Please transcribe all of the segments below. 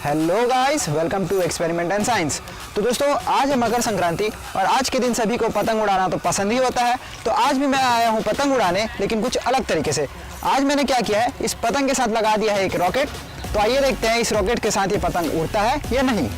Hello guys, welcome to experiment and science. तो दोस्तों, आज है मकर संक्रांति और आज के दिन सभी को पतंग उड़ाना तो पसंद ही होता है। तो आज भी मैं आया हूँ पतंग उड़ाने, लेकिन कुछ अलग तरीके से। आज मैंने क्या किया है, इस पतंग के साथ लगा दिया है एक रॉकेट। तो आइए देखते हैं इस रॉकेट के साथ ये पतंग उड़ता है या नहीं।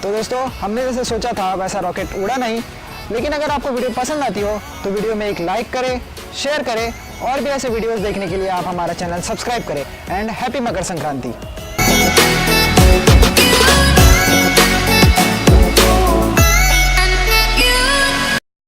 दोस्तों, हमने जैसे सोचा था वैसा रॉकेट उड़ा नहीं। लेकिन अगर आपको वीडियो पसंद आती हो तो वीडियो में एक लाइक करें, शेयर करें और भी ऐसे वीडियोस देखने के लिए आप हमारा चैनल सब्सक्राइब करें। And happy Makar Sankranti.